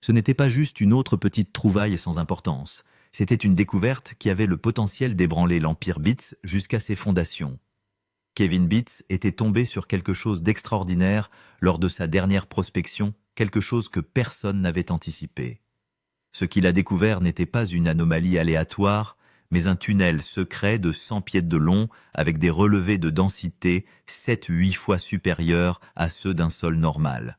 Ce n'était pas juste une autre petite trouvaille sans importance. C'était une découverte qui avait le potentiel d'ébranler l'Empire Beats jusqu'à ses fondations. Kevin Beats était tombé sur quelque chose d'extraordinaire lors de sa dernière prospection, quelque chose que personne n'avait anticipé. Ce qu'il a découvert n'était pas une anomalie aléatoire, mais un tunnel secret de 100 pieds de long avec des relevés de densité 7-8 fois supérieurs à ceux d'un sol normal.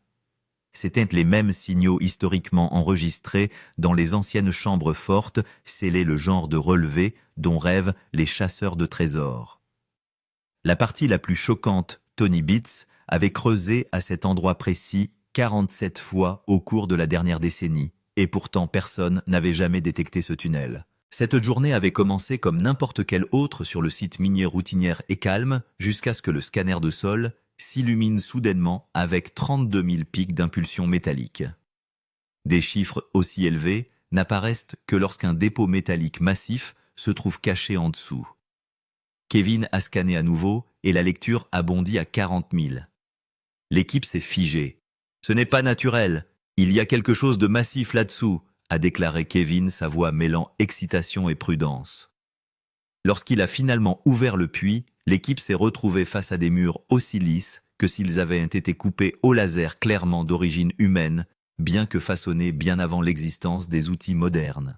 C'étaient les mêmes signaux historiquement enregistrés dans les anciennes chambres fortes, scellaient le genre de relevés dont rêvent les chasseurs de trésors. La partie la plus choquante, Tony Beats avait creusé à cet endroit précis 47 fois au cours de la dernière décennie, et pourtant personne n'avait jamais détecté ce tunnel. Cette journée avait commencé comme n'importe quelle autre sur le site minier routinière et calme, jusqu'à ce que le scanner de sol s'illumine soudainement avec 32 000 pics d'impulsion métallique. Des chiffres aussi élevés n'apparaissent que lorsqu'un dépôt métallique massif se trouve caché en dessous. Kevin a scanné à nouveau et la lecture a bondi à 40 000. L'équipe s'est figée. « Ce n'est pas naturel, il y a quelque chose de massif là-dessous », a déclaré Kevin, sa voix mêlant excitation et prudence. Lorsqu'il a finalement ouvert le puits, l'équipe s'est retrouvée face à des murs aussi lisses que s'ils avaient été coupés au laser clairement d'origine humaine, bien que façonnés bien avant l'existence des outils modernes.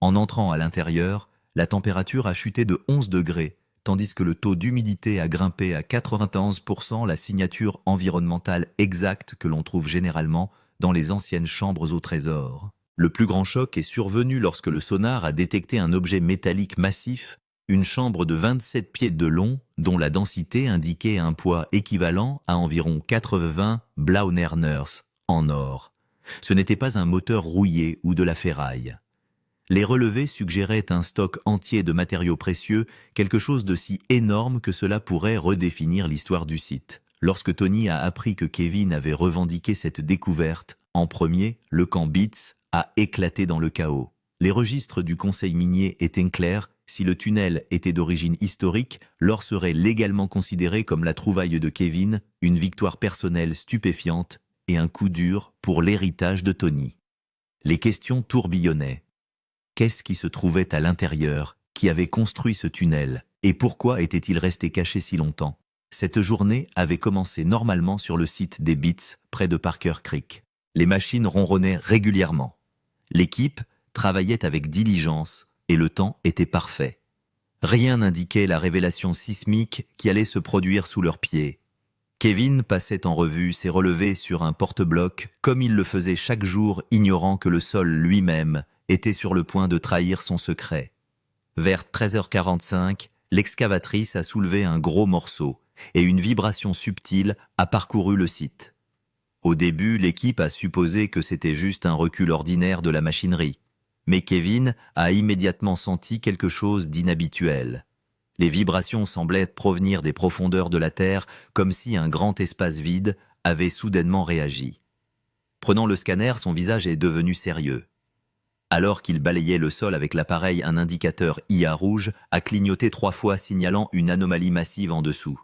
En entrant à l'intérieur, la température a chuté de 11 degrés, tandis que le taux d'humidité a grimpé à 91%, la signature environnementale exacte que l'on trouve généralement dans les anciennes chambres au trésor. Le plus grand choc est survenu lorsque le sonar a détecté un objet métallique massif, une chambre de 27 pieds de long, dont la densité indiquait un poids équivalent à environ 80 Blaunerners en or. Ce n'était pas un moteur rouillé ou de la ferraille. Les relevés suggéraient un stock entier de matériaux précieux, quelque chose de si énorme que cela pourrait redéfinir l'histoire du site. Lorsque Tony a appris que Kevin avait revendiqué cette découverte, en premier, le camp Beats a éclaté dans le chaos. Les registres du conseil minier étaient clairs, si le tunnel était d'origine historique, l'or serait légalement considéré comme la trouvaille de Kevin, une victoire personnelle stupéfiante et un coup dur pour l'héritage de Tony. Les questions tourbillonnaient. Qu'est-ce qui se trouvait à l'intérieur, qui avait construit ce tunnel, et pourquoi était-il resté caché si longtemps? Cette journée avait commencé normalement sur le site des Beats, près de Parker Creek. Les machines ronronnaient régulièrement. L'équipe travaillait avec diligence et le temps était parfait. Rien n'indiquait la révélation sismique qui allait se produire sous leurs pieds. Kevin passait en revue ses relevés sur un porte-bloc comme il le faisait chaque jour, ignorant que le sol lui-même était sur le point de trahir son secret. Vers 13h45, l'excavatrice a soulevé un gros morceau et une vibration subtile a parcouru le site. Au début, l'équipe a supposé que c'était juste un recul ordinaire de la machinerie. Mais Kevin a immédiatement senti quelque chose d'inhabituel. Les vibrations semblaient provenir des profondeurs de la Terre, comme si un grand espace vide avait soudainement réagi. Prenant le scanner, son visage est devenu sérieux. Alors qu'il balayait le sol avec l'appareil, un indicateur IA rouge a clignoté 3 fois, signalant une anomalie massive en dessous.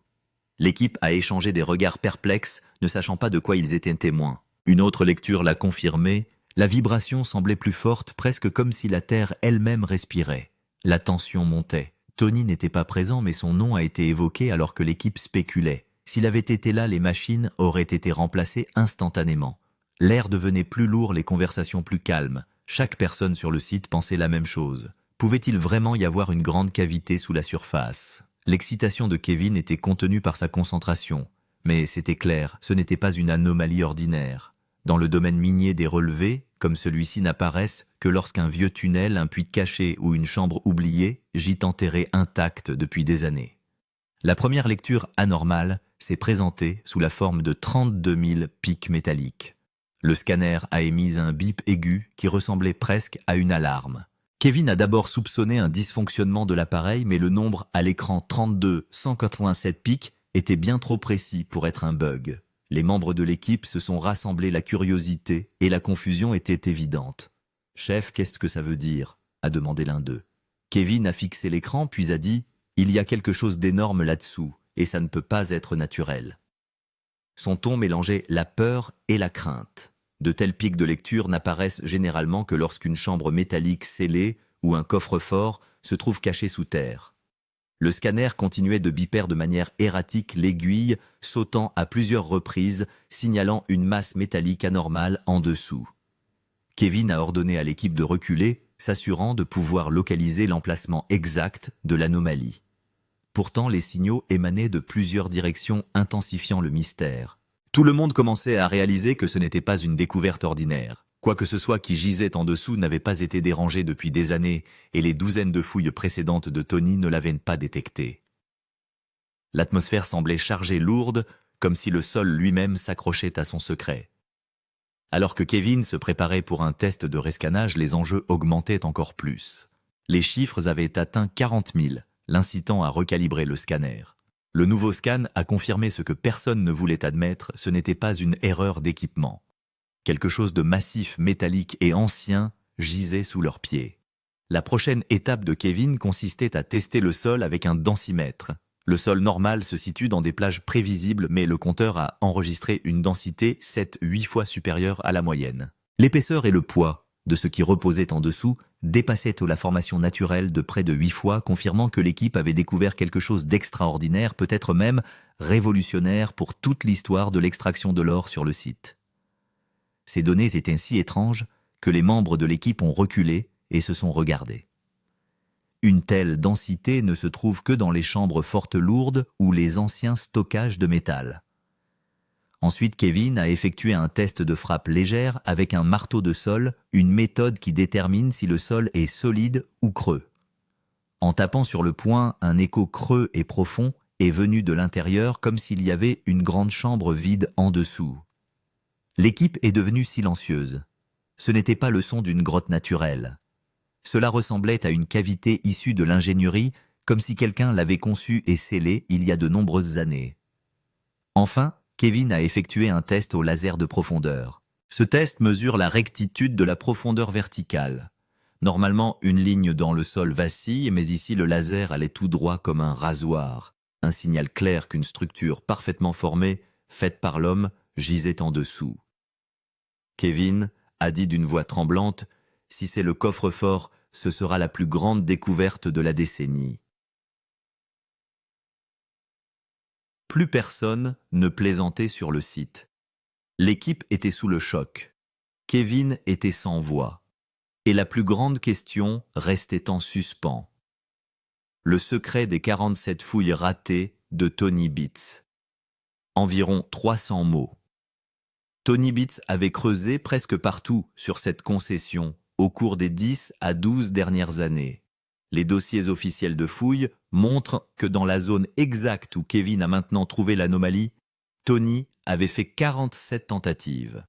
L'équipe a échangé des regards perplexes, ne sachant pas de quoi ils étaient témoins. Une autre lecture l'a confirmé, la vibration semblait plus forte, presque comme si la Terre elle-même respirait. La tension montait. Tony n'était pas présent, mais son nom a été évoqué alors que l'équipe spéculait. S'il avait été là, les machines auraient été remplacées instantanément. L'air devenait plus lourd, les conversations plus calmes. Chaque personne sur le site pensait la même chose. Pouvait-il vraiment y avoir une grande cavité sous la surface? L'excitation de Kevin était contenue par sa concentration. Mais c'était clair, ce n'était pas une anomalie ordinaire. Dans le domaine minier, des relevés, comme celui-ci, n'apparaissent que lorsqu'un vieux tunnel, un puits caché ou une chambre oubliée gît enterrée intacte depuis des années. La première lecture anormale s'est présentée sous la forme de 32 000 pics métalliques. Le scanner a émis un bip aigu qui ressemblait presque à une alarme. Kevin a d'abord soupçonné un dysfonctionnement de l'appareil, mais le nombre à l'écran 32 187 pics était bien trop précis pour être un bug. Les membres de l'équipe se sont rassemblés, la curiosité et la confusion étaient évidentes. « Chef, qu'est-ce que ça veut dire ?» a demandé l'un d'eux. Kevin a fixé l'écran puis a dit « Il y a quelque chose d'énorme là-dessous et ça ne peut pas être naturel. » Son ton mélangeait la peur et la crainte. De tels pics de lecture n'apparaissent généralement que lorsqu'une chambre métallique scellée ou un coffre-fort se trouve caché sous terre. Le scanner continuait de biper de manière erratique l'aiguille, sautant à plusieurs reprises, signalant une masse métallique anormale en dessous. Kevin a ordonné à l'équipe de reculer, s'assurant de pouvoir localiser l'emplacement exact de l'anomalie. Pourtant, les signaux émanaient de plusieurs directions, intensifiant le mystère. Tout le monde commençait à réaliser que ce n'était pas une découverte ordinaire. Quoi que ce soit qui gisait en dessous n'avait pas été dérangé depuis des années, et les douzaines de fouilles précédentes de Tony ne l'avaient pas détecté. L'atmosphère semblait chargée, lourde, comme si le sol lui-même s'accrochait à son secret. Alors que Kevin se préparait pour un test de rescanage, les enjeux augmentaient encore plus. Les chiffres avaient atteint 40 000, l'incitant à recalibrer le scanner. Le nouveau scan a confirmé ce que personne ne voulait admettre, ce n'était pas une erreur d'équipement. Quelque chose de massif, métallique et ancien gisait sous leurs pieds. La prochaine étape de Kevin consistait à tester le sol avec un densimètre. Le sol normal se situe dans des plages prévisibles, mais le compteur a enregistré une densité 7-8 fois supérieure à la moyenne. L'épaisseur et le poids de ce qui reposait en dessous dépassait la formation naturelle de près de 8 fois, confirmant que l'équipe avait découvert quelque chose d'extraordinaire, peut-être même révolutionnaire pour toute l'histoire de l'extraction de l'or sur le site. Ces données étaient si étranges que les membres de l'équipe ont reculé et se sont regardés. Une telle densité ne se trouve que dans les chambres fortes lourdes ou les anciens stockages de métal. Ensuite, Kevin a effectué un test de frappe légère avec un marteau de sol, une méthode qui détermine si le sol est solide ou creux. En tapant sur le poing, un écho creux et profond est venu de l'intérieur comme s'il y avait une grande chambre vide en dessous. L'équipe est devenue silencieuse. Ce n'était pas le son d'une grotte naturelle. Cela ressemblait à une cavité issue de l'ingénierie, comme si quelqu'un l'avait conçue et scellée il y a de nombreuses années. Enfin, Kevin a effectué un test au laser de profondeur. Ce test mesure la rectitude de la profondeur verticale. Normalement, une ligne dans le sol vacille, mais ici le laser allait tout droit comme un rasoir. Un signal clair qu'une structure parfaitement formée, faite par l'homme, gisait en dessous. Kevin a dit d'une voix tremblante « Si c'est le coffre-fort, ce sera la plus grande découverte de la décennie. » Plus personne ne plaisantait sur le site. L'équipe était sous le choc. Kevin était sans voix. Et la plus grande question restait en suspens. Le secret des 47 fouilles ratées de Tony Bitts. Environ 300 mots. Tony Bitts avait creusé presque partout sur cette concession au cours des 10 à 12 dernières années. Les dossiers officiels de fouilles montrent que dans la zone exacte où Kevin a maintenant trouvé l'anomalie, Tony avait fait 47 tentatives.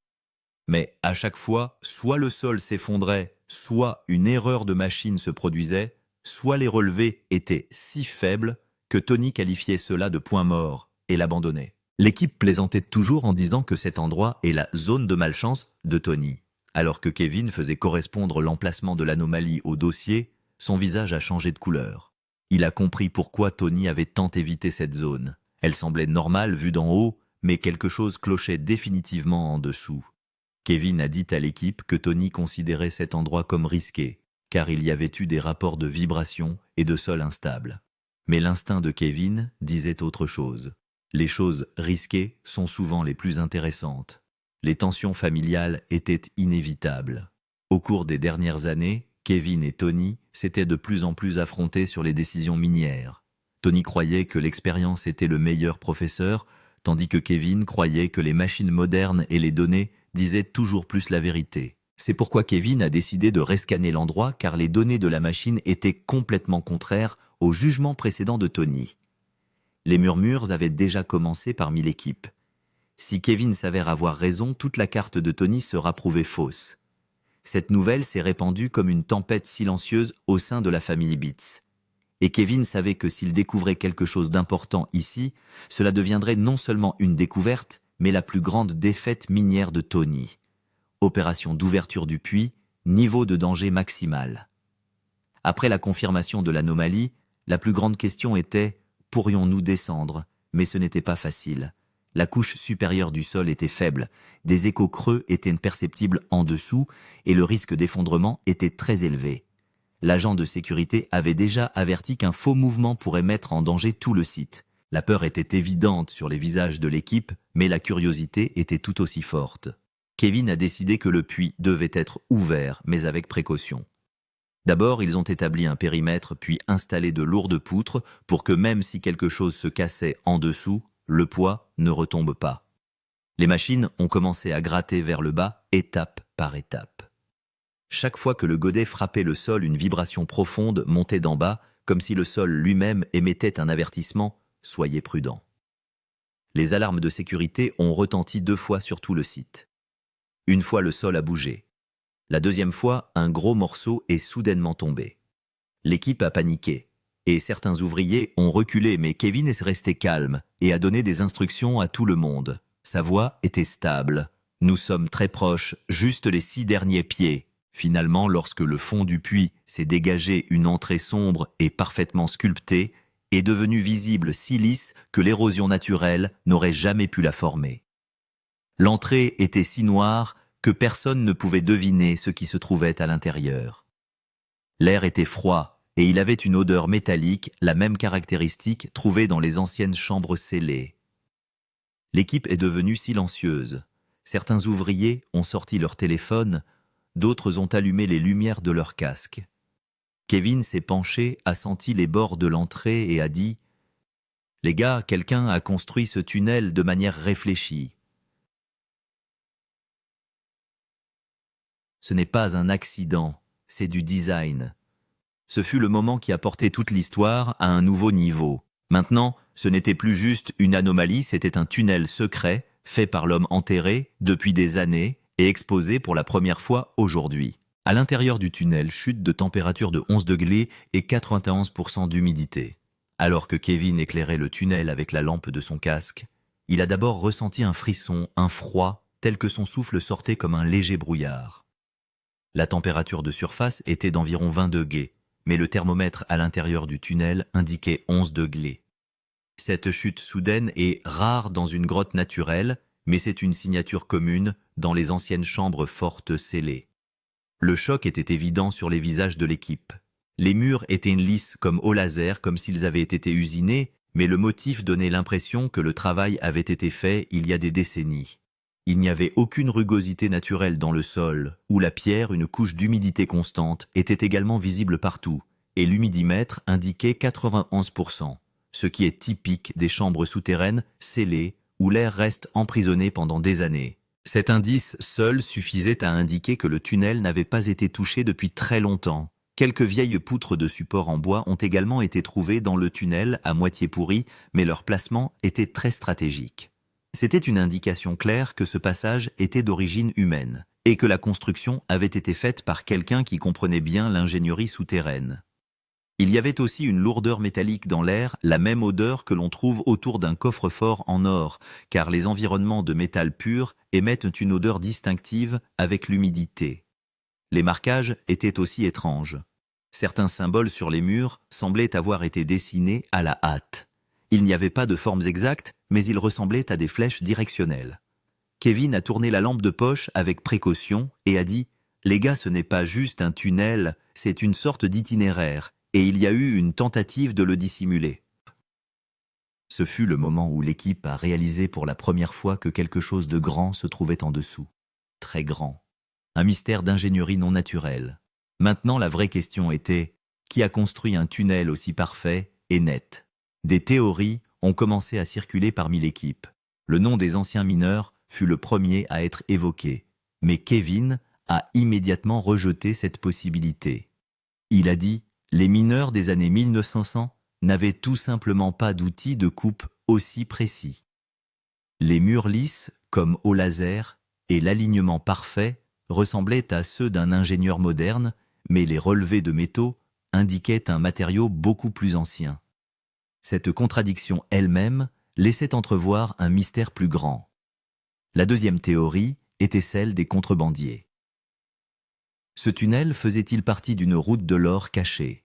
Mais à chaque fois, soit le sol s'effondrait, soit une erreur de machine se produisait, soit les relevés étaient si faibles que Tony qualifiait cela de point mort et l'abandonnait. L'équipe plaisantait toujours en disant que cet endroit est la zone de malchance de Tony. Alors que Kevin faisait correspondre l'emplacement de l'anomalie au dossier, son visage a changé de couleur. Il a compris pourquoi Tony avait tant évité cette zone. Elle semblait normale vue d'en haut, mais quelque chose clochait définitivement en dessous. Kevin a dit à l'équipe que Tony considérait cet endroit comme risqué, car il y avait eu des rapports de vibrations et de sol instable. Mais l'instinct de Kevin disait autre chose. Les choses risquées sont souvent les plus intéressantes. Les tensions familiales étaient inévitables. Au cours des dernières années, Kevin et Tony s'étaient de plus en plus affrontés sur les décisions minières. Tony croyait que l'expérience était le meilleur professeur, tandis que Kevin croyait que les machines modernes et les données disaient toujours plus la vérité. C'est pourquoi Kevin a décidé de rescanner l'endroit car les données de la machine étaient complètement contraires au jugement précédent de Tony. Les murmures avaient déjà commencé parmi l'équipe. Si Kevin s'avère avoir raison, toute la carte de Tony sera prouvée fausse. Cette nouvelle s'est répandue comme une tempête silencieuse au sein de la famille Bitts. Et Kevin savait que s'il découvrait quelque chose d'important ici, cela deviendrait non seulement une découverte, mais la plus grande défaite minière de Tony. Opération d'ouverture du puits, niveau de danger maximal. Après la confirmation de l'anomalie, la plus grande question était « Pourrions-nous descendre ?» Mais ce n'était pas facile, La couche supérieure du sol était faible, des échos creux étaient perceptibles en dessous et le risque d'effondrement était très élevé. L'agent de sécurité avait déjà averti qu'un faux mouvement pourrait mettre en danger tout le site. La peur était évidente sur les visages de l'équipe, mais la curiosité était tout aussi forte. Kevin a décidé que le puits devait être ouvert, mais avec précaution. D'abord, ils ont établi un périmètre puis installé de lourdes poutres pour que même si quelque chose se cassait en dessous, le poids ne retombe pas. Les machines ont commencé à gratter vers le bas, étape par étape. Chaque fois que le godet frappait le sol, une vibration profonde montait d'en bas, comme si le sol lui-même émettait un avertissement « Soyez prudents ». Les alarmes de sécurité ont retenti 2 fois sur tout le site. Une fois, le sol a bougé. La deuxième fois, un gros morceau est soudainement tombé. L'équipe a paniqué. Et certains ouvriers ont reculé, mais Kevin est resté calme et a donné des instructions à tout le monde. Sa voix était stable. « Nous sommes très proches, juste les 6 derniers pieds. » Finalement, lorsque le fond du puits s'est dégagé, une entrée sombre et parfaitement sculptée est devenue visible si lisse que l'érosion naturelle n'aurait jamais pu la former. L'entrée était si noire que personne ne pouvait deviner ce qui se trouvait à l'intérieur. L'air était froid, et il avait une odeur métallique, la même caractéristique trouvée dans les anciennes chambres scellées. L'équipe est devenue silencieuse. Certains ouvriers ont sorti leur téléphone, d'autres ont allumé les lumières de leur casque. Kevin s'est penché, a senti les bords de l'entrée et a dit « Les gars, quelqu'un a construit ce tunnel de manière réfléchie. Ce n'est pas un accident, c'est du design. » Ce fut le moment qui a porté toute l'histoire à un nouveau niveau. Maintenant, ce n'était plus juste une anomalie, c'était un tunnel secret, fait par l'homme enterré depuis des années et exposé pour la première fois aujourd'hui. À l'intérieur du tunnel, chute de température de 11 degrés et 91% d'humidité. Alors que Kevin éclairait le tunnel avec la lampe de son casque, il a d'abord ressenti un frisson, un froid, tel que son souffle sortait comme un léger brouillard. La température de surface était d'environ 20 degrés, mais le thermomètre à l'intérieur du tunnel indiquait 11 degrés. Cette chute soudaine est rare dans une grotte naturelle, mais c'est une signature commune dans les anciennes chambres fortes scellées. Le choc était évident sur les visages de l'équipe. Les murs étaient lisses comme au laser, comme s'ils avaient été usinés, mais le motif donnait l'impression que le travail avait été fait il y a des décennies. Il n'y avait aucune rugosité naturelle dans le sol, où la pierre, une couche d'humidité constante, était également visible partout, et l'humidimètre indiquait 91%, ce qui est typique des chambres souterraines scellées, où l'air reste emprisonné pendant des années. Cet indice seul suffisait à indiquer que le tunnel n'avait pas été touché depuis très longtemps. Quelques vieilles poutres de support en bois ont également été trouvées dans le tunnel, à moitié pourries, mais leur placement était très stratégique. C'était une indication claire que ce passage était d'origine humaine, et que la construction avait été faite par quelqu'un qui comprenait bien l'ingénierie souterraine. Il y avait aussi une lourdeur métallique dans l'air, la même odeur que l'on trouve autour d'un coffre-fort en or, car les environnements de métal pur émettent une odeur distinctive avec l'humidité. Les marquages étaient aussi étranges. Certains symboles sur les murs semblaient avoir été dessinés à la hâte. Il n'y avait pas de formes exactes, mais ils ressemblaient à des flèches directionnelles. Kevin a tourné la lampe de poche avec précaution et a dit « Les gars, ce n'est pas juste un tunnel, c'est une sorte d'itinéraire. » Et il y a eu une tentative de le dissimuler. Ce fut le moment où l'équipe a réalisé pour la première fois que quelque chose de grand se trouvait en dessous. Très grand. Un mystère d'ingénierie non naturelle. Maintenant, la vraie question était, qui a construit un tunnel aussi parfait et net? Des théories ont commencé à circuler parmi l'équipe. Le nom des anciens mineurs fut le premier à être évoqué. Mais Kevin a immédiatement rejeté cette possibilité. Il a dit « Les mineurs des années 1900 n'avaient tout simplement pas d'outils de coupe aussi précis. Les murs lisses, comme au laser, et l'alignement parfait ressemblaient à ceux d'un ingénieur moderne, mais les relevés de métaux indiquaient un matériau beaucoup plus ancien. Cette contradiction elle-même laissait entrevoir un mystère plus grand. La deuxième théorie était celle des contrebandiers. Ce tunnel faisait-il partie d'une route de l'or cachée?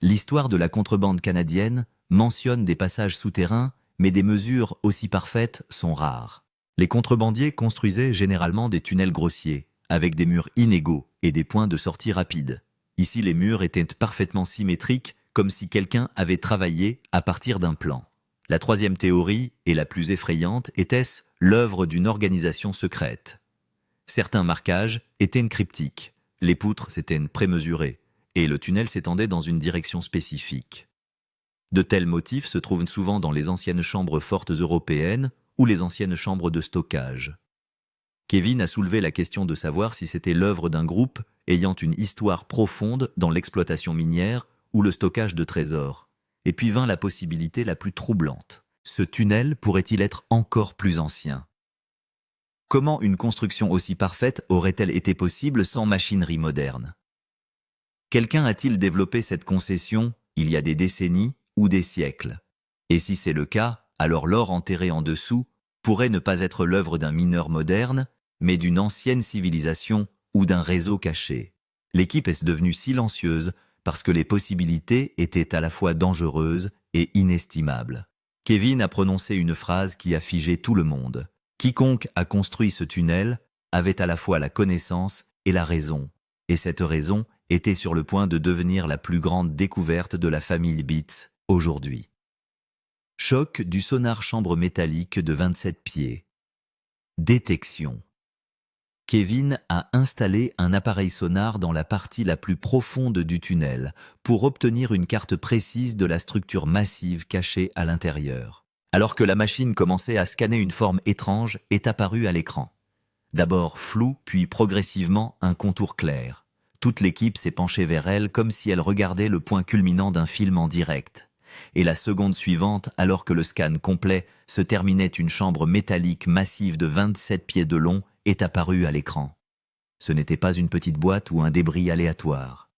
L'histoire de la contrebande canadienne mentionne des passages souterrains mais des mesures aussi parfaites sont rares. Les contrebandiers construisaient généralement des tunnels grossiers, avec des murs inégaux et des points de sortie rapides. Ici, les murs étaient parfaitement symétriques, comme si quelqu'un avait travaillé à partir d'un plan. La troisième théorie, et la plus effrayante, était-ce l'œuvre d'une organisation secrète. Certains marquages étaient cryptiques, les poutres s'étaient prémesurées, et le tunnel s'étendait dans une direction spécifique. De tels motifs se trouvent souvent dans les anciennes chambres fortes européennes ou les anciennes chambres de stockage. Kevin a soulevé la question de savoir si c'était l'œuvre d'un groupe ayant une histoire profonde dans l'exploitation minière ou le stockage de trésors. Et puis vint la possibilité la plus troublante. Ce tunnel pourrait-il être encore plus ancien? Comment une construction aussi parfaite aurait-elle été possible sans machinerie moderne? Quelqu'un a-t-il développé cette concession il y a des décennies ou des siècles? Et si c'est le cas, alors l'or enterré en dessous pourrait ne pas être l'œuvre d'un mineur moderne, mais d'une ancienne civilisation ou d'un réseau caché. L'équipe est devenue silencieuse parce que les possibilités étaient à la fois dangereuses et inestimables. Kevin a prononcé une phrase qui a figé tout le monde. Quiconque a construit ce tunnel avait à la fois la connaissance et la raison, et cette raison était sur le point de devenir la plus grande découverte de la famille Beats aujourd'hui. Choc du sonar chambre métallique de 27 pieds. Détection. Kevin a installé un appareil sonar dans la partie la plus profonde du tunnel pour obtenir une carte précise de la structure massive cachée à l'intérieur. Alors que la machine commençait à scanner, une forme étrange est apparue à l'écran. D'abord floue, puis progressivement un contour clair. Toute l'équipe s'est penchée vers elle comme si elle regardait le point culminant d'un film en direct. Et la seconde suivante, alors que le scan complet se terminait, une chambre métallique massive de 27 pieds de long est apparue à l'écran. Ce n'était pas une petite boîte ou un débris aléatoire.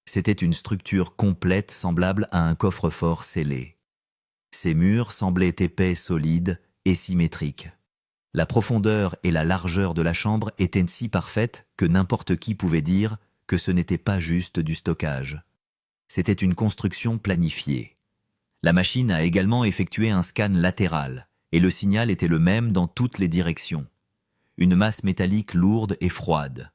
C'était une structure complète semblable à un coffre-fort scellé. Ses murs semblaient épais, solides et symétriques. La profondeur et la largeur de la chambre étaient si parfaites que n'importe qui pouvait dire que ce n'était pas juste du stockage. C'était une construction planifiée. La machine a également effectué un scan latéral, et le signal était le même dans toutes les directions. Une masse métallique lourde et froide.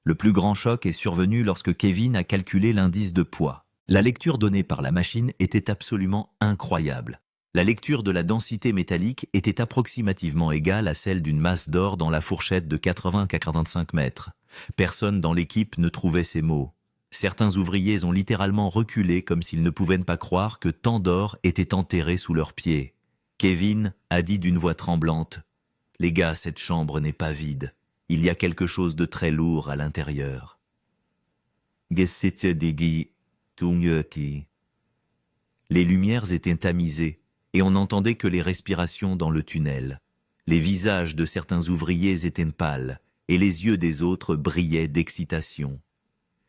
Le plus grand choc est survenu lorsque Kevin a calculé l'indice de poids. La lecture donnée par la machine était absolument incroyable. La lecture de la densité métallique était approximativement égale à celle d'une masse d'or dans la fourchette de 80 à 85 mètres. Personne dans l'équipe ne trouvait ces mots. Certains ouvriers ont littéralement reculé comme s'ils ne pouvaient pas croire que tant d'or était enterré sous leurs pieds. Kevin a dit d'une voix tremblante « Les gars, cette chambre n'est pas vide. Il y a quelque chose de très lourd à l'intérieur. » Les lumières étaient tamisées et on n'entendait que les respirations dans le tunnel. Les visages de certains ouvriers étaient pâles et les yeux des autres brillaient d'excitation.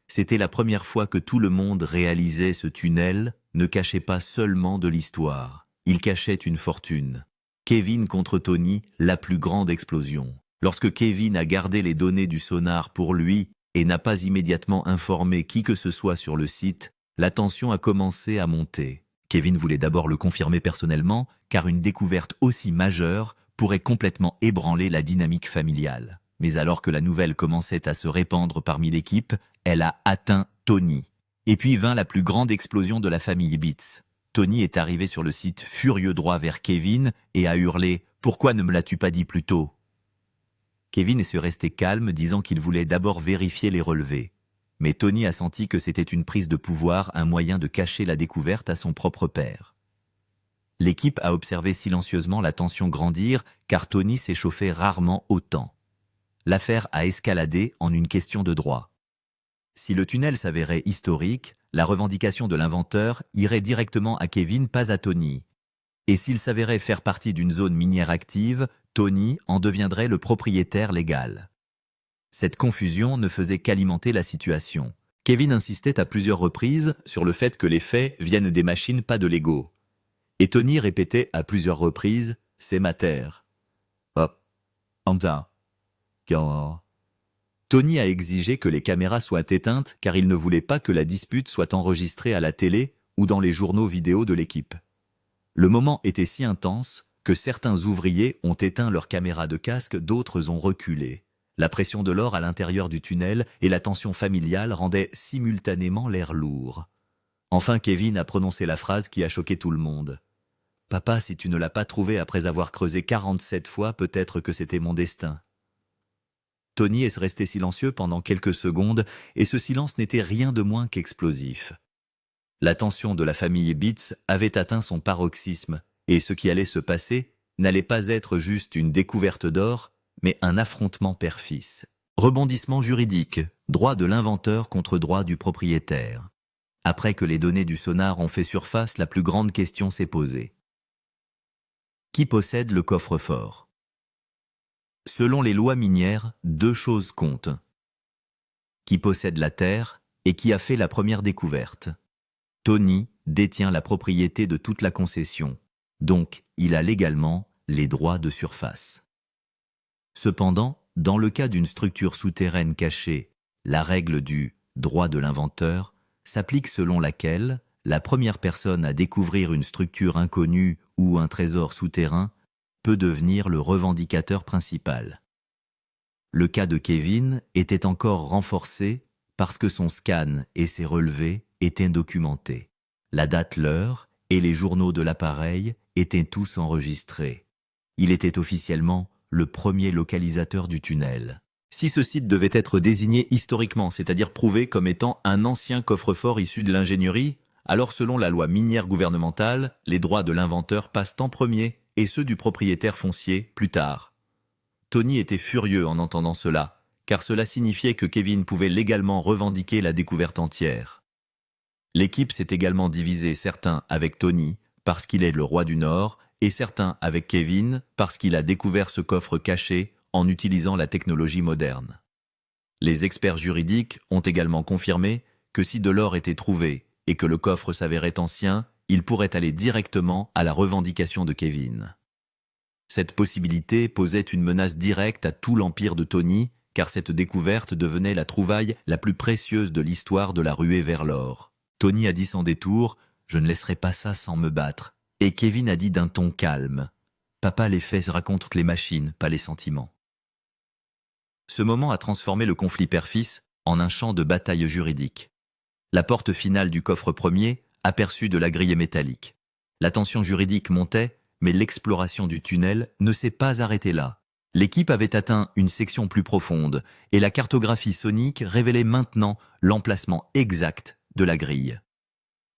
C'était la première fois que tout le monde réalisait ce tunnel ne cachait pas seulement de l'histoire, il cachait une fortune. Kevin contre Tony, la plus grande explosion. Lorsque Kevin a gardé les données du sonar pour lui et n'a pas immédiatement informé qui que ce soit sur le site, la tension a commencé à monter. Kevin voulait d'abord le confirmer personnellement, car une découverte aussi majeure pourrait complètement ébranler la dynamique familiale. Mais alors que la nouvelle commençait à se répandre parmi l'équipe, elle a atteint Tony. Et puis vint la plus grande explosion de la famille Beats. Tony est arrivé sur le site furieux droit vers Kevin et a hurlé « Pourquoi ne me l'as-tu pas dit plus tôt ?» Kevin est resté calme, disant qu'il voulait d'abord vérifier les relevés. Mais Tony a senti que c'était une prise de pouvoir, un moyen de cacher la découverte à son propre père. L'équipe a observé silencieusement la tension grandir, car Tony s'échauffait rarement autant. L'affaire a escaladé en une question de droit. Si le tunnel s'avérait historique, la revendication de l'inventeur irait directement à Kevin, pas à Tony. Et s'il s'avérait faire partie d'une zone minière active, Tony en deviendrait le propriétaire légal. Cette confusion ne faisait qu'alimenter la situation. Kevin insistait à plusieurs reprises sur le fait que les faits viennent des machines, pas de l'ego. Et Tony répétait à plusieurs reprises « C'est ma terre ». Hop, Anta. Tony a exigé que les caméras soient éteintes car il ne voulait pas que la dispute soit enregistrée à la télé ou dans les journaux vidéo de l'équipe. Le moment était si intense que certains ouvriers ont éteint leurs caméras de casque, d'autres ont reculé. La pression de l'or à l'intérieur du tunnel et la tension familiale rendaient simultanément l'air lourd. Enfin, Kevin a prononcé la phrase qui a choqué tout le monde. « Papa, si tu ne l'as pas trouvé après avoir creusé 47 fois, peut-être que c'était mon destin. » Tony est resté silencieux pendant quelques secondes, et ce silence n'était rien de moins qu'explosif. La tension de la famille Bitts avait atteint son paroxysme, et ce qui allait se passer n'allait pas être juste une découverte d'or, mais un affrontement père-fils. Rebondissement juridique, droit de l'inventeur contre droit du propriétaire. Après que les données du sonar ont fait surface, la plus grande question s'est posée. Qui possède le coffre-fort? Selon les lois minières, deux choses comptent. Qui possède la terre et qui a fait la première découverte? Tony détient la propriété de toute la concession, donc il a légalement les droits de surface. Cependant, dans le cas d'une structure souterraine cachée, la règle du « droit de l'inventeur » s'applique selon laquelle la première personne à découvrir une structure inconnue ou un trésor souterrain peut devenir le revendicateur principal. Le cas de Kevin était encore renforcé parce que son scan et ses relevés étaient documentés. La date, l'heure et les journaux de l'appareil étaient tous enregistrés. Il était officiellement le premier localisateur du tunnel. Si ce site devait être désigné historiquement, c'est-à-dire prouvé comme étant un ancien coffre-fort issu de l'ingénierie, alors selon la loi minière gouvernementale, les droits de l'inventeur passent en premier et ceux du propriétaire foncier plus tard. Tony était furieux en entendant cela, car cela signifiait que Kevin pouvait légalement revendiquer la découverte entière. L'équipe s'est également divisée, certains avec Tony, parce qu'il est le roi du Nord, et certains avec Kevin, parce qu'il a découvert ce coffre caché en utilisant la technologie moderne. Les experts juridiques ont également confirmé que si de l'or était trouvé et que le coffre s'avérait ancien, il pourrait aller directement à la revendication de Kevin. Cette possibilité posait une menace directe à tout l'empire de Tony, car cette découverte devenait la trouvaille la plus précieuse de l'histoire de la ruée vers l'or. Tony a dit sans détour « Je ne laisserai pas ça sans me battre ». Et Kevin a dit d'un ton calme « Papa, les faits racontent les machines, pas les sentiments ». Ce moment a transformé le conflit père-fils en un champ de bataille juridique. La porte finale du coffre premier aperçut de la grille métallique. La tension juridique montait, mais l'exploration du tunnel ne s'est pas arrêtée là. L'équipe avait atteint une section plus profonde et la cartographie sonique révélait maintenant l'emplacement exact de la grille.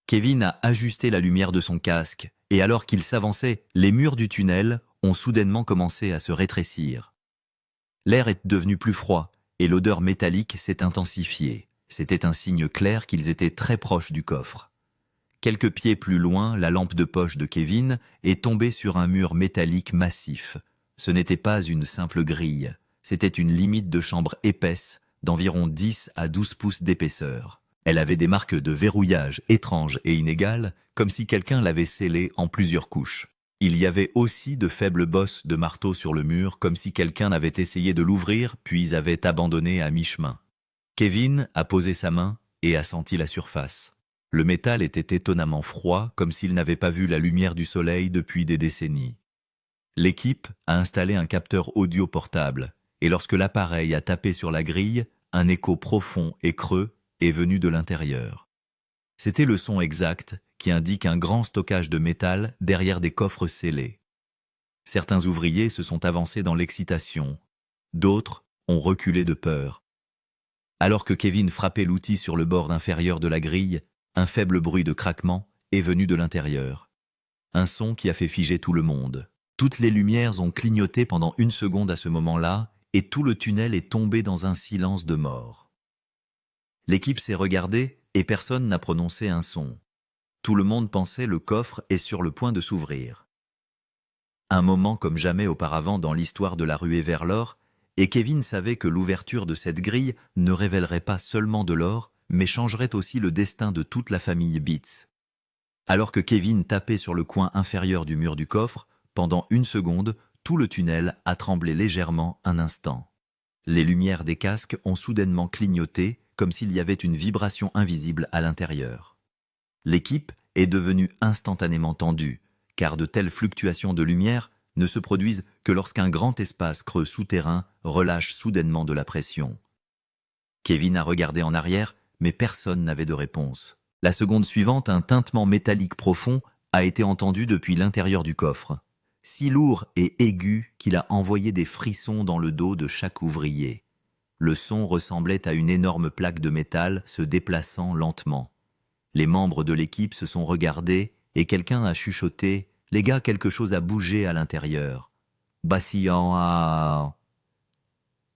Kevin a ajusté la lumière de son casque et alors qu'il s'avançait, les murs du tunnel ont soudainement commencé à se rétrécir. L'air est devenu plus froid et l'odeur métallique s'est intensifiée. C'était un signe clair qu'ils étaient très proches du coffre. Quelques pieds plus loin, la lampe de poche de Kevin est tombée sur un mur métallique massif. Ce n'était pas une simple grille, c'était une limite de chambre épaisse d'environ 10 à 12 pouces d'épaisseur. Elle avait des marques de verrouillage étranges et inégales, comme si quelqu'un l'avait scellée en plusieurs couches. Il y avait aussi de faibles bosses de marteau sur le mur, comme si quelqu'un avait essayé de l'ouvrir, puis avait abandonné à mi-chemin. Kevin a posé sa main et a senti la surface. Le métal était étonnamment froid, comme s'il n'avait pas vu la lumière du soleil depuis des décennies. L'équipe a installé un capteur audio portable, et lorsque l'appareil a tapé sur la grille, un écho profond et creux est venu de l'intérieur. C'était le son exact qui indique un grand stockage de métal derrière des coffres scellés. Certains ouvriers se sont avancés dans l'excitation, d'autres ont reculé de peur. Alors que Kevin frappait l'outil sur le bord inférieur de la grille, un faible bruit de craquement est venu de l'intérieur. Un son qui a fait figer tout le monde. Toutes les lumières ont clignoté pendant une seconde à ce moment-là, et tout le tunnel est tombé dans un silence de mort. L'équipe s'est regardée et personne n'a prononcé un son. Tout le monde pensait le coffre est sur le point de s'ouvrir. Un moment comme jamais auparavant dans l'histoire de la ruée vers l'or, et Kevin savait que l'ouverture de cette grille ne révélerait pas seulement de l'or, mais changerait aussi le destin de toute la famille Bitts. Alors que Kevin tapait sur le coin inférieur du mur du coffre, pendant une seconde, tout le tunnel a tremblé légèrement un instant. Les lumières des casques ont soudainement clignoté, comme s'il y avait une vibration invisible à l'intérieur. L'équipe est devenue instantanément tendue, car de telles fluctuations de lumière ne se produisent que lorsqu'un grand espace creux souterrain relâche soudainement de la pression. Kevin a regardé en arrière, mais personne n'avait de réponse. La seconde suivante, un tintement métallique profond a été entendu depuis l'intérieur du coffre, si lourd et aigu qu'il a envoyé des frissons dans le dos de chaque ouvrier. Le son ressemblait à une énorme plaque de métal se déplaçant lentement. Les membres de l'équipe se sont regardés et quelqu'un a chuchoté « Les gars, quelque chose a bougé à l'intérieur. » Bassillant à...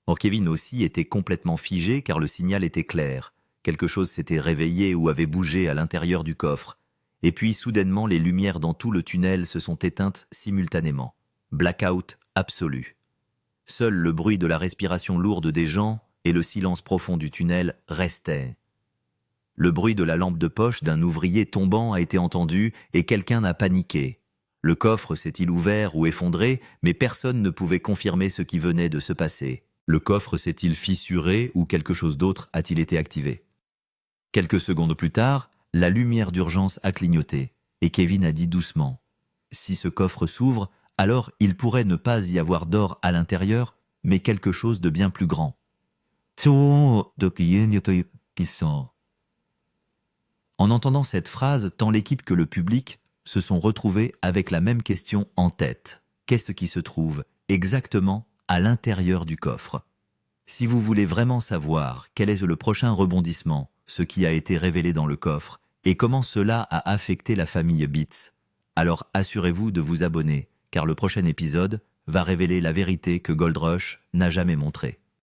Or Kevin aussi était complètement figé car le signal était clair. Quelque chose s'était réveillé ou avait bougé à l'intérieur du coffre. Et puis soudainement les lumières dans tout le tunnel se sont éteintes simultanément. Blackout absolu. Seul le bruit de la respiration lourde des gens et le silence profond du tunnel restaient. Le bruit de la lampe de poche d'un ouvrier tombant a été entendu et quelqu'un a paniqué. Le coffre s'est-il ouvert ou effondré, mais personne ne pouvait confirmer ce qui venait de se passer. Le coffre s'est-il fissuré ou quelque chose d'autre a-t-il été activé? Quelques secondes plus tard, la lumière d'urgence a clignoté et Kevin a dit doucement « Si ce coffre s'ouvre, alors il pourrait ne pas y avoir d'or à l'intérieur, mais quelque chose de bien plus grand. » En entendant cette phrase, tant l'équipe que le public se sont retrouvés avec la même question en tête. Qu'est-ce qui se trouve exactement à l'intérieur du coffre? Si vous voulez vraiment savoir quel est le prochain rebondissement, ce qui a été révélé dans le coffre, et comment cela a affecté la famille Beats, alors assurez-vous de vous abonner, car le prochain épisode va révéler la vérité que Gold Rush n'a jamais montrée.